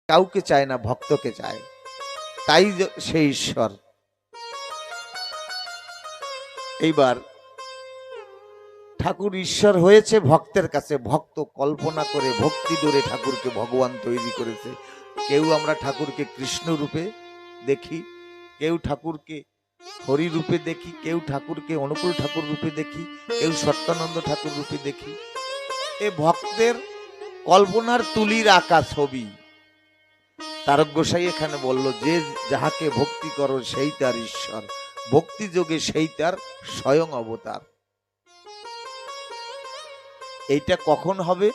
কাউকে চায় না, ভক্তকে চায়, তাই সেই ঈশ্বর। এইবার ঠাকুর ঈশ্বর হয়েছে ভক্তের কাছে। ভক্ত কল্পনা করে ভক্তি ডোরে ঠাকুরকে ভগবান তৈরি করেছে। কেউ আমরা ঠাকুরকে কৃষ্ণ রূপে দেখি, কেউ ঠাকুরকে হরি রূপে দেখি, কেউ ঠাকুরকে অনুকূল ঠাকুর রূপে দেখি, কেউ সত্যানন্দ ঠাকুর রূপে দেখি। এ ভক্তের কল্পনার তুলির আঁকা ছবি। তারক গোসাই এখানে বলল, যে যাহাকে ভক্তি করো সেই তার ঈশ্বর, ভক্তি যোগে সেই তার স্বয়ং অবতার। এইটা কখন হবে?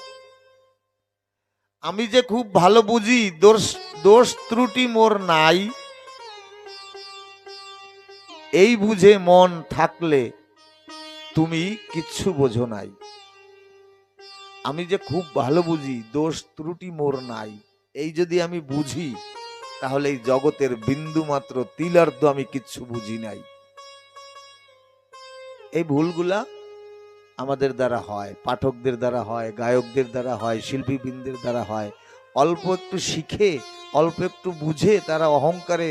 আমি যে খুব ভালো বুঝি, দোষ ত্রুটি মোর নাই, এই বুঝে মন থাকলে তুমি কিচ্ছু বোঝো নাই। আমি যে খুব ভালো বুঝি, দোষ ত্রুটি মোর নাই, এই যদি আমি বুঝি, তাহলে এই জগতের বিন্দু মাত্র তিলার্ধ আমি কিচ্ছু বুঝি নাই। এই ভুলগুলা আমাদের দ্বারা হয়, পাঠকদের দ্বারা হয়, গায়কদের দ্বারা হয়, শিল্পীবৃন্দের দ্বারা হয়। অল্প একটু শিখে, অল্প একটু বুঝে তারা অহংকারে,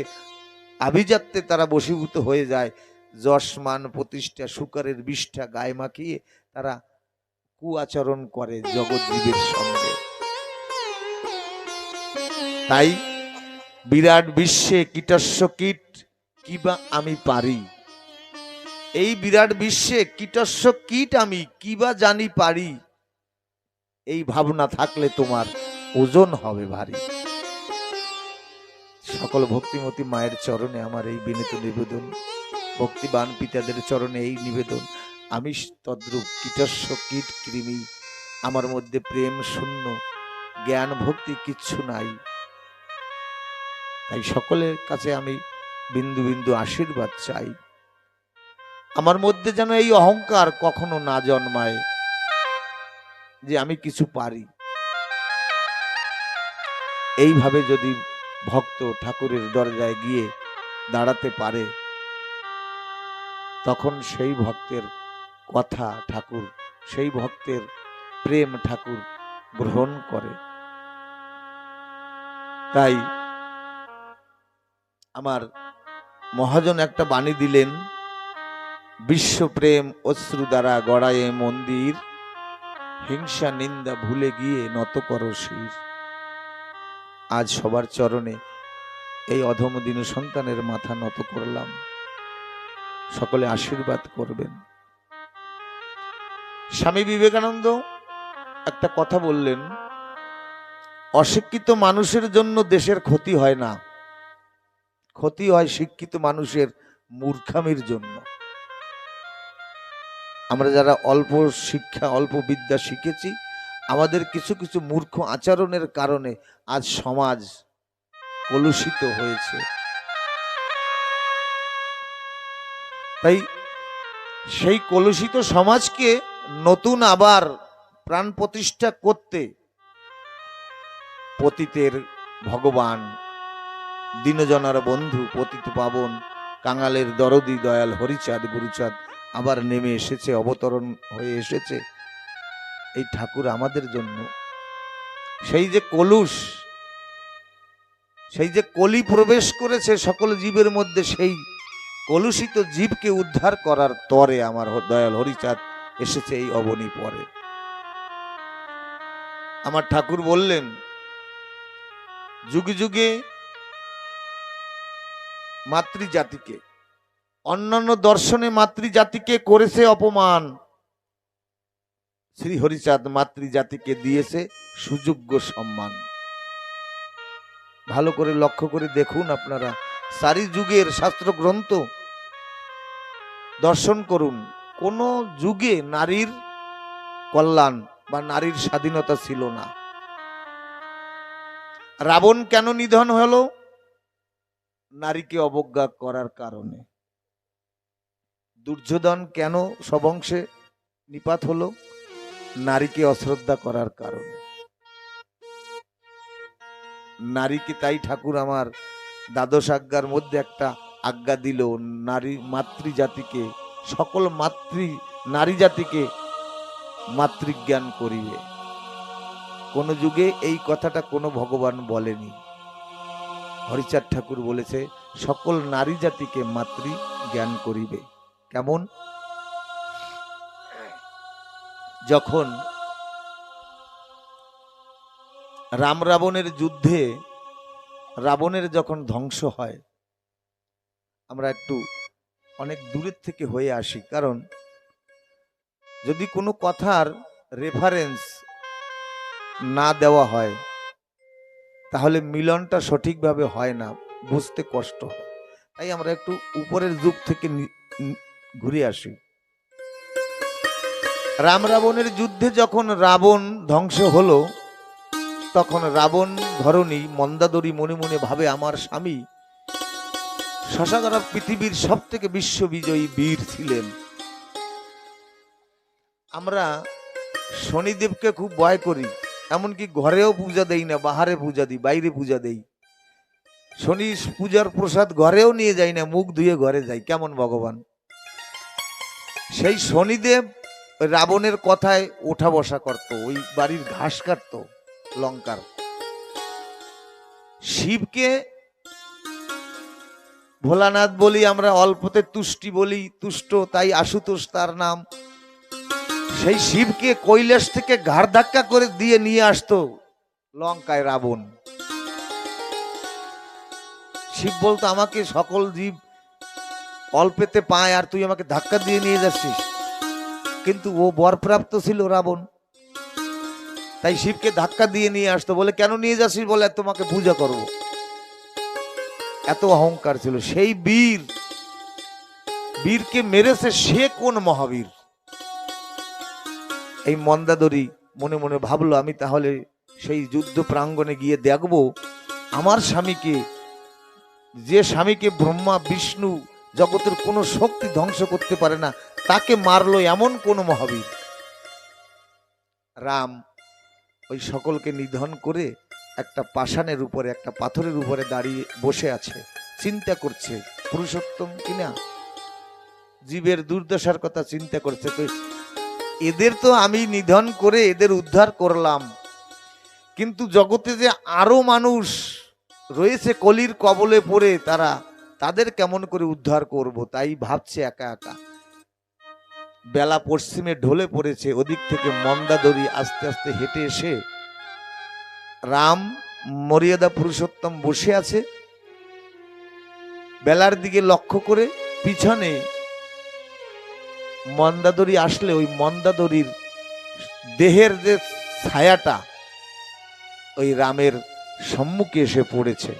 আভিজাত্যে তারা বশীভূত হয়ে যায়। যশ মান প্রতিষ্ঠা সুকারের বিষ্ঠা গায়ে মাখিয়ে তারা কুআচরণ করে জগৎজীবের সঙ্গে। তাই বিরাট বিশ্বে কীটস্য কীট কিবা আমি পারি, এই বিরাট বিশ্বে কীটস্য কীট আমি কিবা জানি পারি, এই ভাবনা থাকলে তোমার ওজন হবে ভারী। সকল ভক্তিমতী মায়ের চরণে আমার এই বিনীত নিবেদন, ভক্তিবান পিতাদের চরণে এই নিবেদন। আমি তদ্রূপ কীটস্য কীট কৃমি, আমার মধ্যে প্রেম শূন্য, জ্ঞান ভক্তি কিচ্ছু নাই। তাই সকলের কাছে আমি বিন্দু বিন্দু আশীর্বাদ চাই, আমার মধ্যে যেন এই অহংকার কখনো না জন্মায় যে আমি কিছু পারি। এইভাবে যদি ভক্ত ঠাকুরের দরজায় গিয়ে দাঁড়াতে পারে, তখন সেই ভক্তের কথা ঠাকুর, সেই ভক্তের প্রেম ঠাকুর গ্রহণ করে। তাই আমার মহাজন একটা বাণী দিলেন, বিশ্বপ্রেম অশ্রু দ্বারা গড়ায়ে মন্দির, হিংসা নিন্দা ভুলে গিয়ে নত করো শির। আজ সবার চরণে এই অধম দীন সন্তানের মাথা নত করলাম, সকলে আশীর্বাদ করবেন। স্বামী বিবেকানন্দ একটা কথা বললেন, অশিক্ষিত মানুষের জন্য দেশের ক্ষতি হয় না, ক্ষতি হয় শিক্ষিত মানুষের মূর্খামির জন্য। আমরা যারা অল্প শিক্ষা, অল্প বিদ্যা শিখেছি, আমাদের কিছু কিছু মূর্খ আচরণের কারণে আজ সমাজ কলুষিত হয়েছে। তাই সেই কলুষিত সমাজকে নতুন আবার প্রাণ প্রতিষ্ঠা করতে পতিতের ভগবান, দীনজনার বন্ধু, পতিত পাবন, কাঙালের দরদি দয়াল হরিচাঁদ গুরুচাঁদ আবার নেমে এসেছে, অবতরণ হয়ে এসেছে এই ঠাকুর আমাদের জন্য। সেই যে কলুষ, সেই যে কলি প্রবেশ করেছে সকল জীবের মধ্যে, সেই কলুষিত জীবকে উদ্ধার করার তরে আমার দয়াল হরিচাঁদ এসেছে এই অবনী পরে। আমার ঠাকুর বললেন, যুগে যুগে মাতৃজাতিকে, অন্যান্য দর্শনে মাতৃজাতিকে করেছে অপমান, শ্রী হরিচাঁদ মাতৃজাতিকে দিয়েছে সুযোগ্য সম্মান। ভালো করে লক্ষ্য করে দেখুন আপনারা, সারি যুগের শাস্ত্র গ্রন্থ দর্শন করুন, কোন যুগে নারীর কল্যাণ বা নারীর স্বাধীনতা ছিল না। রাবণ কেন নিধন হলো? নারীকে অবজ্ঞা করার কারণে। দুর্যোধন কেন সবংশে নিপাত হলো? নারীকে অশ্রদ্ধা করার কারণে। নারীকে, তাই ঠাকুর আমার দ্বাদশ আজ্ঞার মধ্যে একটা আজ্ঞা দিল, নারী মাতৃজাতিকে, সকল নারী জাতিকে মাতৃজ্ঞান করিবে। কোন যুগে এই কথাটা কোনো ভগবান বলেনি। হরিচাঁদ ঠাকুর বলেছে সকল নারী জাতিকে মাতৃ জ্ঞান করিবে। কেমন? যখন রাম রাবণের যুদ্ধে রাবণের যখন ধ্বংস হয়, আমরা একটু অনেক দূরের থেকে হয়ে আসি, কারণ যদি কোনো কথার রেফারেন্স না দেওয়া হয় তাহলে মিলনটা সঠিকভাবে হয় না, বুঝতে কষ্ট হয়। তাই আমরা একটু উপরের যুগ থেকে ঘুরে আসি। রাম রাবণের যুদ্ধে যখন রাবণ ধ্বংস হলো, তখন রাবণ ধরণী মন্দাদরী মনে মনে ভাবে আমার স্বামী শশাগরা পৃথিবীর সব থেকে বিশ্ববিজয়ী বীর ছিলেন। আমরা শনিদেবকে খুব ভয় করি, এমনকি ঘরেও পূজা দেই না, বাহারে পূজা দিই, বাইরে পূজা দেই। শনি পূজার প্রসাদ ঘরেও নিয়ে যাই না, মুখ ধুয়ে ঘরে যাই। কেমন ভগবান! সেই শনিদেব রাবণের কথায় ওঠা বসা করত, ওই বাড়ির ঘাস কাটতো লঙ্কার। শিবকে ভোলানাথ বলি আমরা, অল্পতে তুষ্টি বলি, তুষ্ট, তাই আশুতোষ তার নাম। সেই শিবকে কৈলাস থেকে ঘাড় ধাক্কা করে দিয়ে নিয়ে আসতো লঙ্কায় রাবণ। শিব বলতো আমাকে সকল জীব অল্পেতে পায় আর তুই আমাকে ধাক্কা দিয়ে নিয়ে যাচ্ছিস। কিন্তু ও বরপ্রাপ্ত ছিল রাবণ, তাই শিবকে ধাক্কা দিয়ে নিয়ে আসতো। বলে কেন নিয়ে যাচ্ছিস? বলে তোমাকে পূজা করব। এত অহংকার ছিল। সেই বীরকে মেরেছে সে কোন মহাবীর? এই মন্দাদরী মনে মনে ভাবলো আমি তাহলে সেই যুদ্ধ প্রাঙ্গণে গিয়ে দেখব আমার স্বামীকে, যে স্বামীকে ব্রহ্মা বিষ্ণু জগতের কোনো শক্তি ধ্বংস করতে পারে না, তাকে মারলো এমন কোন মহাবীর। রাম ওই সকলকে নিধন করে একটা পাষাণের উপরে, একটা পাথরের উপরে দাঁড়িয়ে বসে আছে, চিন্তা করছে পুরুষোত্তম কিনা, জীবের দুর্দশার কথা চিন্তা করছে। তো এদের তো আমি নিধন করে এদের উদ্ধার করলাম, কিন্তু জগতে যে আরো মানুষ রয়েছে কলির কবলে পড়ে, তাদের কেমন করে উদ্ধার করব? তাই ভাবছে একা একা। বেলা পশ্চিমে ঢলে পড়েছে, ওদিক থেকে মন্দাদরী আস্তে আস্তে হেঁটে এসে রাম মর্যাদা পুরুষোত্তম বসে আছে, বেলার দিকে লক্ষ্য করে পিছনে মন্দাদরী আসলে ওই মন্দাদরীর দেহের যে ছায়াটা ওই রামের সম্মুখে এসে পড়েছে।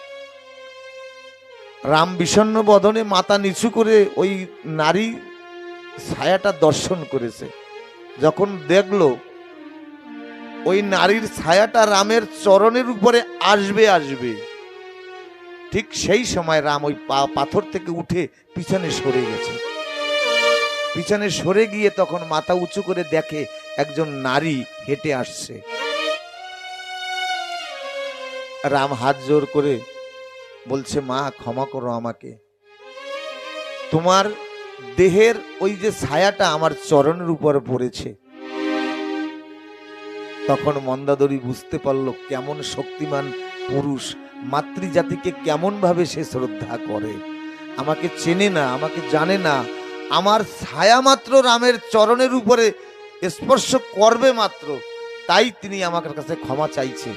রাম বিষণ্ণ বদনে মাথা নিচু করে ওই নারী ছায়াটা দর্শন করেছে। যখন দেখলো ওই নারীর ছায়াটা রামের চরণের উপরে আসবে, ঠিক সেই সময় রাম ওই পাথর থেকে উঠে পিছনে সরে গেছে। পিছনে সরে গিয়ে তখন মাথা উঁচু করে দেখে একজন নারী হেঁটে আসছে। রাম হাত জোর করে বলছে, মা ক্ষমা করো আমাকে, তোমার দেহের ওই যে ছায়াটা আমার চরণের উপর পড়েছে। তখন মন্দাদরী বুঝতে পারল কেমন শক্তিমান পুরুষ, মাতৃজাতিকে কেমন ভাবে সে শ্রদ্ধা করে। আমাকে চেনে না, আমাকে জানে না, আমার ছায়া মাত্র রামের চরণের উপরে স্পর্শ করবে মাত্র, তাই তিনি আমার কাছে ক্ষমা চাইছে।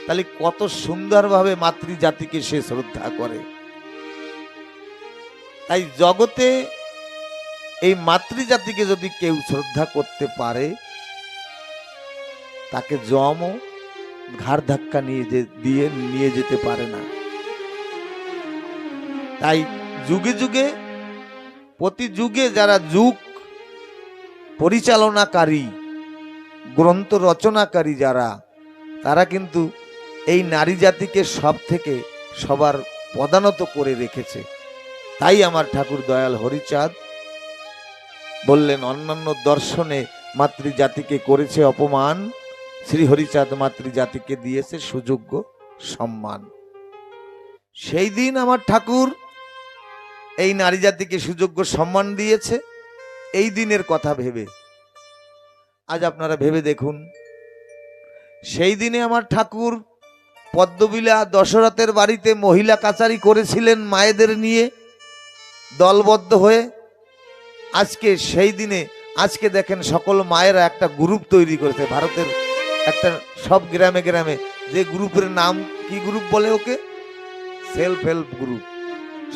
তাহলে কত সুন্দরভাবে মাতৃজাতিকে সে শ্রদ্ধা করে। তাই জগতে এই মাতৃজাতিকে যদি কেউ শ্রদ্ধা করতে পারে, তাকে যমও ঘাড় ধাক্কা দিয়ে নিয়ে যেতে পারে না। তাই যুগে যুগে, প্রতি যুগে যারা যুগ পরিচালনাকারী, গ্রন্থ রচনাকারী যারা, তারা কিন্তু এই নারী জাতিকে সবার প্রধানত করে রেখেছে। তাই আমার ঠাকুর দয়াল হরিচাঁদ বললেন, অন্যান্য দর্শনে মাতৃজাতিকে করেছে অপমান, শ্রী হরিচাঁদ মাতৃজাতিকে দিয়েছে সুযোগ্য সম্মান। সেই দিন আমার ঠাকুর এই নারী জাতিকে সুযোগ্য সম্মান দিয়েছে। এই দিনের কথা ভেবে আজ আপনারা ভেবে দেখুন, সেই দিনে আমার ঠাকুর পদ্মবিলা দশরথের বাড়িতে মহিলা কাচারি করেছিলেন মায়েদের নিয়ে দলবদ্ধ হয়ে। আজকে সেই দিনে আজকে দেখেন সকল মায়েরা একটা গ্রুপ তৈরি করেছে ভারতের একটা সব গ্রামে গ্রামে, যে গ্রুপের নাম কি গ্রুপ বলে ওকে, সেলফ হেল্প গ্রুপ।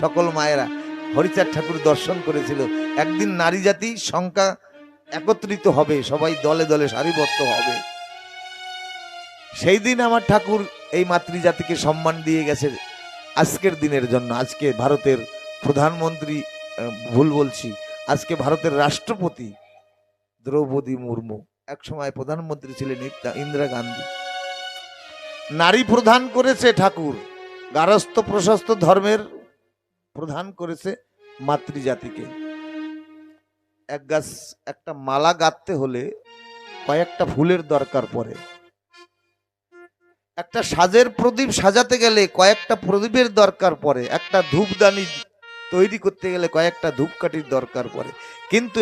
সকল মায়েরা হরিচাঁদ ঠাকুর দর্শন করেছিল একদিন নারী জাতি সংখ্যা একত্রিত হবে, সবাই দলে দলে সারিবদ্ধ হবে। সেই দিন আমার ঠাকুর এই মাতৃজাতিকে সম্মান দিয়ে গেছে আজকের দিনের জন্য। আজকে ভারতের প্রধানমন্ত্রী, ভুল বলছি, আজকে ভারতের রাষ্ট্রপতি দ্রৌপদী মুর্মু, এক সময় প্রধানমন্ত্রী ছিলেন ইন্দিরা গান্ধী। নারী প্রধান করেছে ঠাকুর, গারস্থ প্রশস্ত ধর্মের প্রধান করেছে মাতৃজাতিকে। এক গাছ একটা মালা গাঁথতে হলে কয়েকটা ফুলের দরকার পড়ে, একটা সাজের প্রদীপ সাজাতে গেলে কয়েকটা প্রদীপের দরকার পড়ে, একটা ধূপদানি তৈরি করতে গেলে কয়েকটা ধূপকাঠির দরকার পড়ে, কিন্তু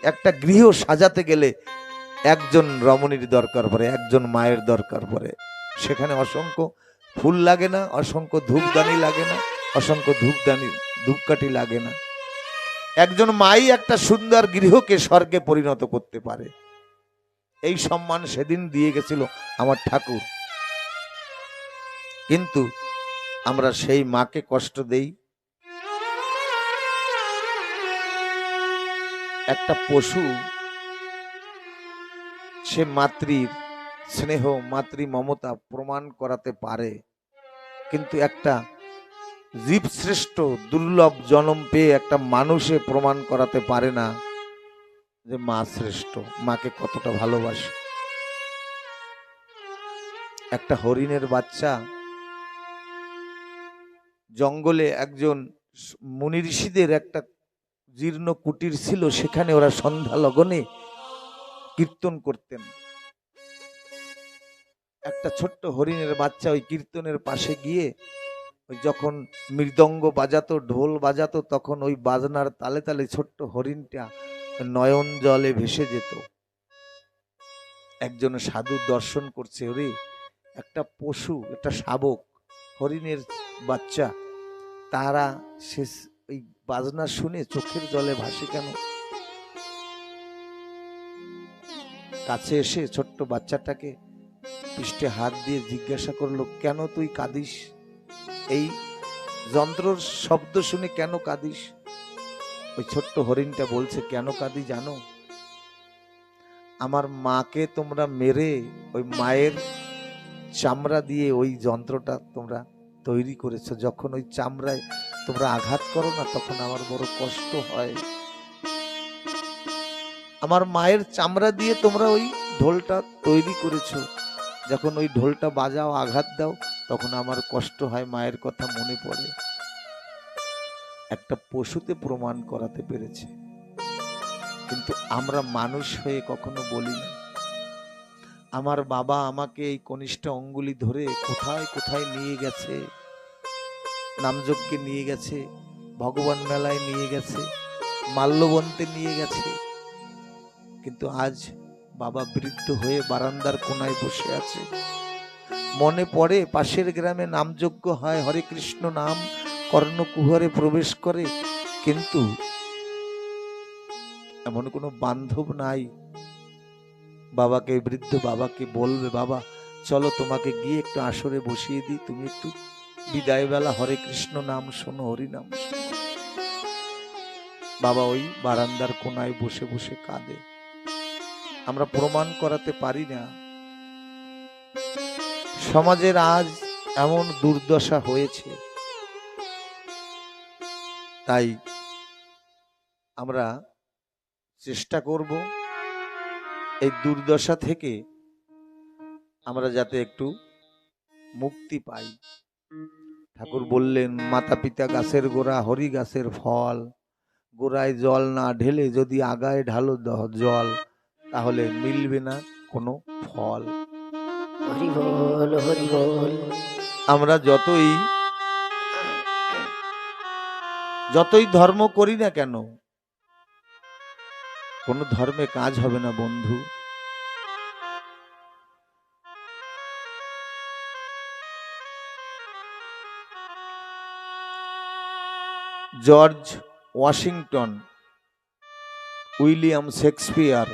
একটা গৃহ সাজাতে গেলে একজন রমণীর দরকার পড়ে, একজন মায়ের দরকার পড়ে। সেখানে অসংখ্য ফুল লাগে না, অসংখ্য ধূপদানি লাগে না, অসংখ্য ধূপকাঠি লাগে না। একজন মাই একটা সুন্দর গৃহকে স্বর্গে পরিণত করতে পারে। এই সম্মান সেদিন দিয়ে গেছিল আমার ঠাকুর। কিন্তু আমরা সেই মাকে কষ্ট দেই। একটা পশু সে মাতৃর স্নেহ, মাতৃ মমতা প্রমাণ করাতে পারে, কিন্তু একটা জীবশ্রেষ্ঠ দুর্লভ জন্ম পেয়ে একটা মানুষে প্রমাণ করাতে পারে না যে মা শ্রেষ্ঠ, মাকে কতটা ভালোবাসে। একটা হরিণের বাচ্চা জঙ্গলে একজন মুনি ঋষিদের একটা জীর্ণ কুটির ছিল, সেখানে ওরা সন্ধ্যা লগনে কীর্তন করতেন। একটা ছোট্ট হরিণের বাচ্চা ওই কীর্তনের পাশে গিয়ে ওই যখন মৃদঙ্গ বাজাতো, ঢোল বাজাতো, তখন ওই বাজনার তালে তালে ছোট্ট হরিণটা নয়ন জলে ভেসে যেত। একজন সাধু দর্শন করছে, ওরে একটা পশু, একটা শাবক হরিণের বাচ্চা, তারা সে ওই বাজনা শুনে চোখের জলে ভাসে কেন? কাছে এসে ছোট্ট বাচ্চাটাকে পৃষ্ঠে হাত দিয়ে জিজ্ঞাসা করলো, কেন তুই কাঁদিস? এই যন্ত্রর শব্দ শুনে কেন কাঁদিস? ওই ছোট্ট হরিণটা বলছে, কেন কাঁদি জানো? আমার মাকে তোমরা মেরে ওই মায়ের চামড়া দিয়ে ওই যন্ত্রটা তোমরা তৈরি করেছো, যখন ওই চামড়ায় তোমরা আঘাত করো না, তখন আমার বড় কষ্ট হয়। আমার মায়ের চামড়া দিয়ে তোমরা ওই ঢোলটা তৈরি করেছো, যখন ওই ঢোলটা বাজাও, আঘাত দাও, তখন আমার কষ্ট হয়, মায়ের কথা মনে পড়ে। একটা পশুতে প্রমাণ করাতে পেরেছে, কিন্তু আমরা মানুষ হয়ে কখনো বলি না। আমার বাবা আমাকে এই কনিষ্ঠ অঙ্গুলি ধরে কোথায় কোথায় নিয়ে গেছে, নামযজ্ঞে নিয়ে গেছে, ভগবান মেলায় নিয়ে গেছে, মাল্যবন্তে নিয়ে গেছে, কিন্তু আজ বাবা বৃদ্ধ হয়ে বারান্দার কোনায় বসে আছে। মনে পড়ে পাশের গ্রামে নামযজ্ঞ হয়, হরে কৃষ্ণ নাম কর্ণকুহরে প্রবেশ করে, কিন্তু এমন কোনো বান্ধব নাই বাবাকে, বৃদ্ধ বাবাকে বলবে, বাবা চলো তোমাকে গিয়ে একটু আসরে বসিয়ে দিই, তুমি একটু বিদায় বেলা হরে কৃষ্ণ নাম শোনো, হরি নাম শোনো। বাবা ওই বারান্দার কোনায় বসে বসে কাঁদে। আমরা প্রমাণ করাতে পারি না। সমাজের আজ এমন দুর্দশা হয়েছে, তাই আমরা চেষ্টা করব এই দুর্দশা থেকে আমরা যাতে একটু মুক্তি পাই। ঠাকুর বললেন, মাতা পিতা গাছের গোড়া, হরি গাছের ফল, গোড়ায় জল না ঢেলে যদি আগায় ঢালো জল, তাহলে মিলবে না কোনো ফল। হরি বল, হরি বল। আমরা যতই ধর্ম করি না কেন, কোনো ধর্মে কাজ হবে না বন্ধু। জর্জ ওয়াশিংটন, উইলিয়াম শেক্সপিয়ার,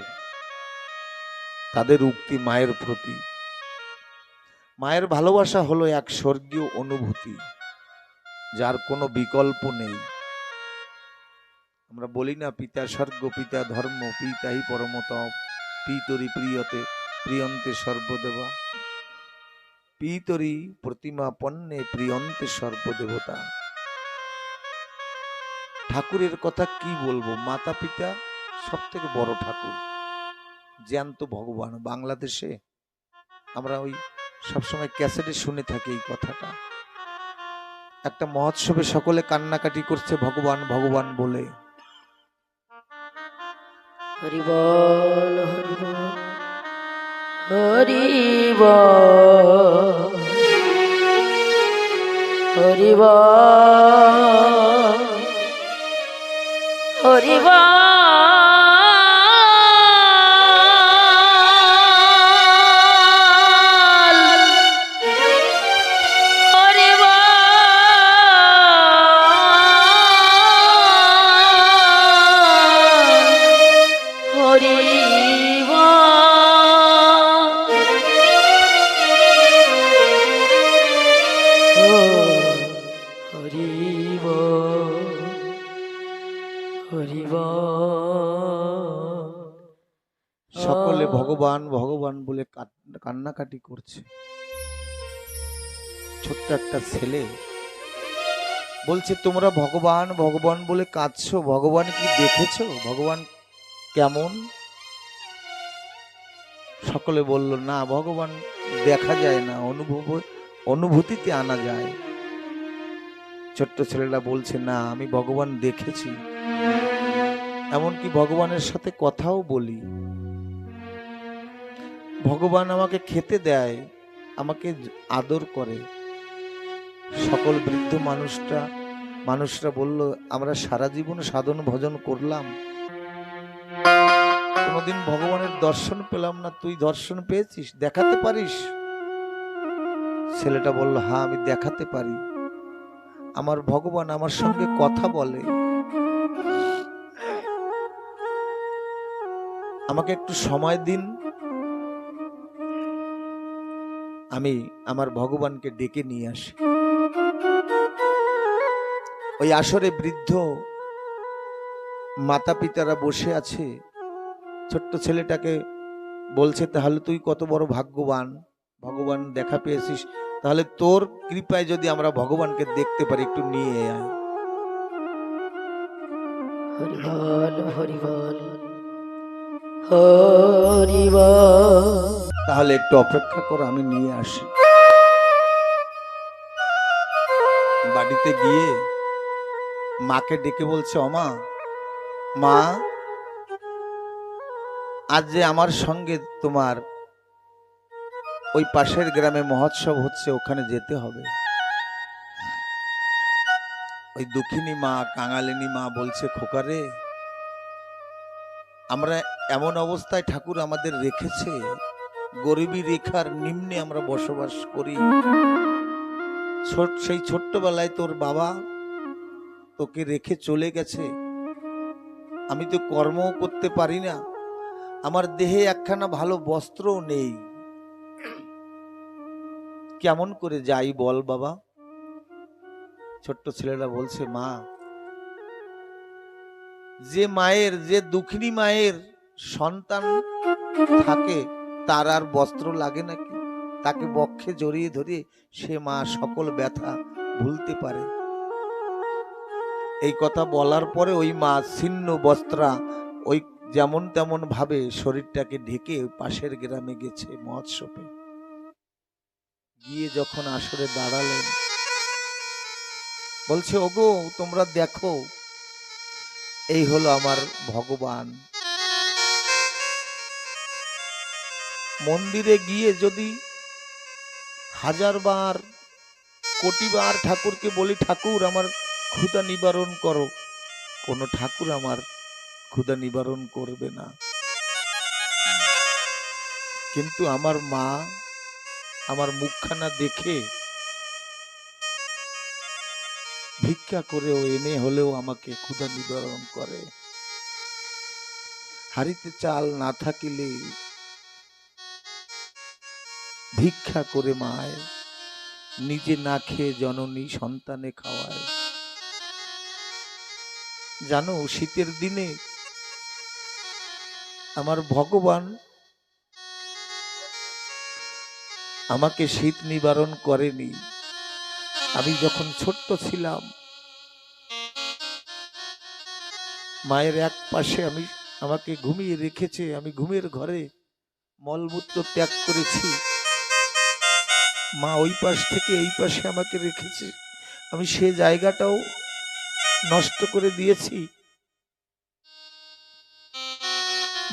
তাদের উক্তি মায়ের প্রতি। মায়ের ভালোবাসা হলো এক স্বর্গীয় অনুভূতি, যার কোনো বিকল্প নেই। আমরা বলি না, পিতা স্বর্গ পিতা ধর্ম পিতাহি পরমতম, পিতরি প্রিয়তে প্রিয়ন্তে সর্বদেবা, পিতরি প্রতিমা পণ্যে প্রিয়ন্তে সর্বদেবতা। ঠাকুরের কথা কি বলবো, মাতা পিতা সব থেকে বড় ঠাকুর, জ্যান্ত ভগবান। বাংলাদেশে আমরা ওই সবসময় ক্যাসেটে শুনে থাকি এই কথাটা। একটা মহোৎসবে সকলে কান্নাকাটি করছে ভগবান ভগবান বলে। হরি বল হরি বল হরি বল হরি বল হরি বল সকলে ভগবান ভগবান বলে কান্নাকাটি করছে। ছোট্ট একটা ছেলে বলছে, তোমরা ভগবান ভগবান বলে কাঁদছো, ভগবান কি দেখেছো, ভগবান কেমন? সকলে বলল, না ভগবান দেখা যায় না, অনুভূতিতে আনা যায়। ছোট্ট ছেলেটা বলছে, না আমি ভগবান দেখেছি, এমনকি ভগবানের সাথে কথাও বলি, ভগবান আমাকে খেতে দেয়, আমাকে আদর করে। সকল বৃদ্ধ মানুষরা বলল, আমরা সারা জীবন সাধন ভজন করলাম, কোনোদিন ভগবানের দর্শন পেলাম না, তুই দর্শন পেয়েছিস, দেখাতে পারিস? ছেলেটা বলল, হ্যাঁ আমি দেখাতে পারি, আমার ভগবান আমার সঙ্গে কথা বলে, আমাকে একটু সময় দিন, আমি আমার ভগবানকে ডেকে নিয়ে আসি। ওই আসরে বৃদ্ধ মাতা পিতারা বসে আছে, ছোট্ট ছেলেটাকে বলছে, তাহলে তুই কত বড় ভাগ্যবান, ভগবান দেখা পেয়েছিস, তাহলে তোর কৃপায় যদি আমরা ভগবানকে দেখতে পারি, একটু নিয়ে আয়। হরি বল হরি বল হরি বল। তাহলে একটু অপেক্ষা করো, আমি নিয়ে আসি। বাড়িতে গিয়ে মাকে ডেকে বলছে, অমা, মা আজ যে আমার সঙ্গে তোমার ওই পাশের গ্রামে মহোৎসব হচ্ছে, ওখানে যেতে হবে। ওই দুঃখিনী মা, কাঙালিনী মা বলছে, খোকারে, আমরা এমন অবস্থায় ঠাকুর আমাদের রেখেছে, গরিবী রেখার নিম্নে আমরা বসবাস করি। সেই ছোট্টবেলায় তোর বাবা তোকে রেখে চলে গেছে, আমি তো কর্মও করতে পারি না, আমার দেহে একখানা ভালো বস্ত্রও নেই, কেমন করে যাই বল বাবা? ছোট্ট ছেলেরা বলছে, মা, যে মায়ের, যে দুঃখিনী মায়ের সন্তান থাকে, তার আর বস্ত্র লাগে নাকি? তাকে বক্ষে জড়িয়ে ধরে সে মা সকল ব্যথা ভুলতে পারে। এই কথা বলার পরে ওই মা ছিন্ন বস্ত্রা ওই যেমন তেমন ভাবে শরীরটাকে ঢেকে পাশের গ্রামে গেছে মহোৎসবে। গিয়ে যখন আসরে দাঁড়ালেন, বলছে, ওগো তোমরা দেখো, এই হলো আমার ভগবান। মন্দিরে গিয়ে যদি 1000 বার কোটি বার ঠাকুরকে বলি, ঠাকুর আমার ক্ষুধা নিবারণ করো, কোন ঠাকুর আমার ক্ষুধা নিবারণ করবে না। কিন্তু আমার মা আমার মুখখানা দেখে ভিক্ষা করেও এনে হলেও আমাকে ক্ষুধা নিবারণ করে। হাড়িতে চাল না থাকিলে ভিক্ষা করে মায় নিজে না খেয়ে জননী সন্তানে খাওয়ায়। জানো, শীতের দিনে আমার ভগবান আমাকে শীত নিবারণ করেনি। আমি যখন ছোট্ট ছিলাম, মায়ের এক পাশে আমাকে ঘুমিয়ে রেখেছে। আমি ঘুমের ঘরে মলমূত্র ত্যাগ করেছি, মা ওই পাশ থেকে এই পাশে আমাকে রেখেছে। আমি সে জায়গাটাও নষ্ট করে দিয়েছি।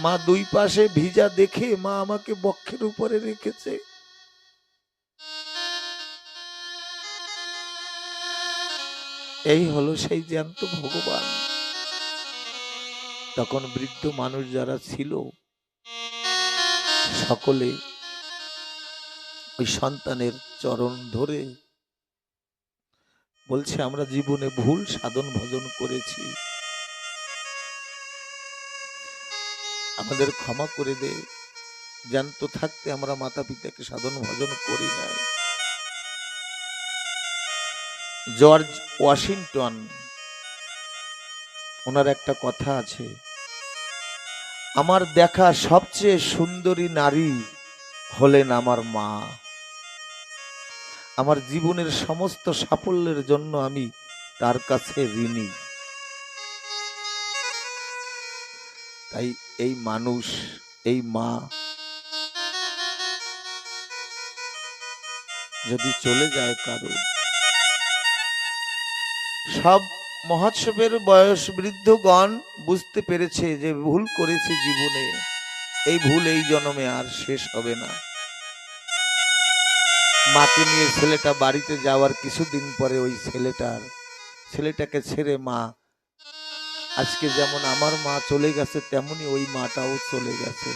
মা দুই পাশে ভিজা দেখে মা আমাকে বক্ষের উপরে রেখেছে। এই হলো সেই জ্যান্ত ভগবান। তখন বৃদ্ধ মানুষ যারা ছিল সকলে ওই সন্তানের চরণ ধরে বলছে, আমরা জীবনে ভুল সাধন ভজন করেছি, আমাদের ক্ষমা করে দে। জ্যান্ত থাকতে আমরা মাতা পিতাকে সাধন ভজন করি নাই। জর্জ ওয়াশিংটন, ওনার একটা কথা আছে, আমার দেখা সবচেয়ে সুন্দরী নারী হলেন আমার মা। আমার জীবনের সমস্ত সাফল্যের জন্য আমি তার কাছে ঋণী। তাই এই মানুষ, এই মা যদি চলে যায় কারো, সব মহোৎসবের বয়স বৃদ্ধগণ বুঝতে পেরেছে যে ভুল করেছে জীবনে, এই ভুল এই জন্মে আর শেষ হবে না। মাকে নিয়ে ছেলেটা বাড়িতে যাওয়ার কিছুদিন পরে ওই ছেলেটাকে ছেড়ে মা, আজকে যেমন আমার মা চলে গেছে তেমনি ওই মাটাও চলে গেছে।